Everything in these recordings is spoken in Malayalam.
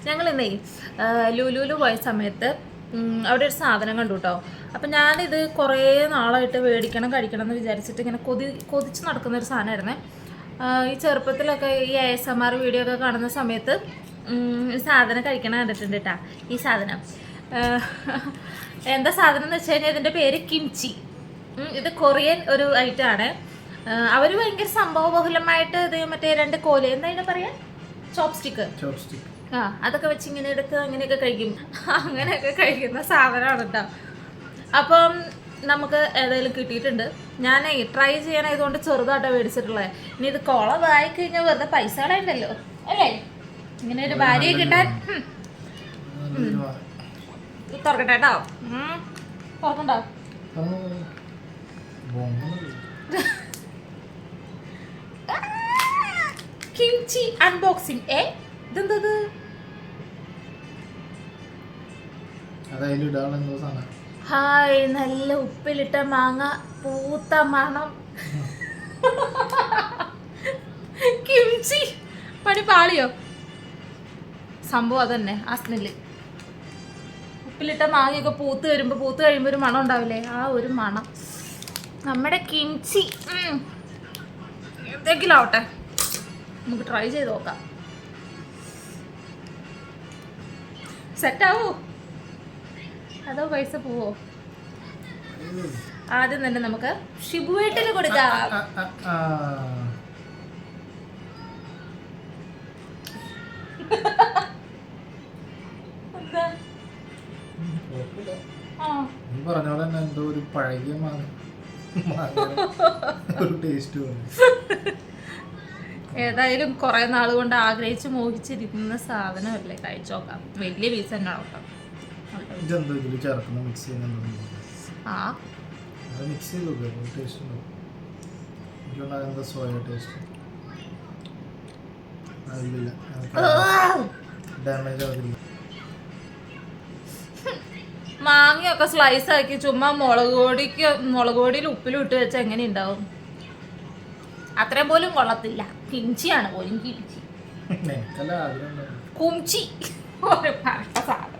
ഞങ്ങൾ ഇന്നേ ലുലുവിൽ പോയ സമയത്ത് അവിടെ ഒരു സാധനം കണ്ടു കേട്ടോ. അപ്പം ഞാനിത് കുറേ നാളായിട്ട് മേടിക്കണം കഴിക്കണം എന്ന് വിചാരിച്ചിട്ട് ഇങ്ങനെ കൊതിച്ച് നടക്കുന്ന ഒരു സാധനമായിരുന്നേ. ഈ ചെറുപ്പത്തിലൊക്കെ ഈ ASMR വീഡിയോ ഒക്കെ കാണുന്ന സമയത്ത് ഈ സാധനം കഴിക്കണം കണ്ടിട്ടുണ്ട് കേട്ടോ. ഈ സാധനം എന്താ സാധനം എന്ന് വെച്ച് കഴിഞ്ഞാൽ ഇതിൻ്റെ പേര് കിംചി. ഇത് കൊറിയൻ ഒരു ഐറ്റം ആണ്. അവർ ഭയങ്കര സംഭവബഹുലമായിട്ട് ഇത് മറ്റേ 2 കോല് എന്താ പറയാ, ചോപ്സ്റ്റിക്ക് അതൊക്കെ വെച്ച് ഇങ്ങനെ എടുത്ത് അങ്ങനെയൊക്കെ കഴിക്കും. അങ്ങനെയൊക്കെ കഴിക്കുന്ന സാധനമാണ് കേട്ടോ. അപ്പം നമുക്ക് ഏതായാലും കിട്ടിയിട്ടുണ്ട്. ഞാൻ ട്രൈ ചെയ്യാനായതുകൊണ്ട് ചെറുതായിട്ടോ മേടിച്ചിട്ടുള്ളത്. ഇനി ഇത് കുളമായി കഴിഞ്ഞാൽ വെറുതെ പൈസ കളയണ്ടല്ലോ അല്ലേ. ഇങ്ങനെ ഒരു ഭാര്യയെ കിട്ടാൻ തുറക്കട്ടെ കേട്ടോ. തുറക്കണ്ടോ? Kimchi unboxing. ഇതെന്തത്? ഹായ്, നല്ല ഉപ്പിലിട്ട മാങ്ങ, പൂത്ത മണം. കിംചി പണി പാളിയോ? സംഭവം അതന്നെ, ആ സ്മെല്ല്. ഉപ്പിലിട്ട മാങ്ങയൊക്കെ പൂത്ത് കഴിയുമ്പോൾ ഒരു മണം ഉണ്ടാവില്ലേ, ആ ഒരു മണം. നമ്മുടെ കിംചി എന്തെങ്കിലും ആവട്ടെ, നമുക്ക് ട്രൈ ചെയ്ത് നോക്കാം. സെറ്റാവോ അതോ പൈസ പോവോ? ആദ്യം തന്നെ നമുക്ക് ഷിബുവേട്ടിന് കൊടുക്കാം. എന്തോ ഒരു പഴകിയ ഏതായാലും കുറെ നാൾ കൊണ്ട് ആഗ്രഹിച്ച് മോഹിച്ചിരിക്കുന്ന സാധനമല്ലേ, കഴിച്ചു നോക്കാം. വലിയ പീസ് തന്നെ കേട്ടോ. മാങ്ങയൊക്കെ സ്ലൈസ് ആക്കി ചുമ്മാ മുളക് പൊടിയിൽ ഉപ്പിലും ഇട്ട് വെച്ചാൽ എങ്ങനെ ഉണ്ടാവും? അത്രയും പോലും കൊള്ളത്തില്ല. കിംച്ചിയാണ് പോലും, കിംച്ചി കുംച്ചി ഒരു സാധനം.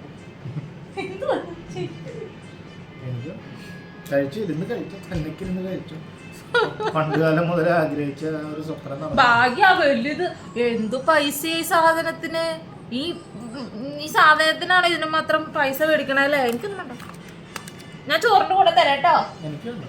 പണ്ടുകാലം മുതൽ ആഗ്രഹിച്ച ഒരു സ്വപ്നം. ഭാഗ്യ വലുത്. എന്തു പൈസ ഈ സാധനത്തിന്. ഈ സാധനത്തിനാണ് ഇതിന് മാത്രം പൈസ മേടിക്കണല്ലേ. എനിക്കൊന്നും വേണ്ട, ഞാൻ ചോറിന്റെ കൂടെ തരാം കേട്ടോ. എനിക്കുണ്ടോ?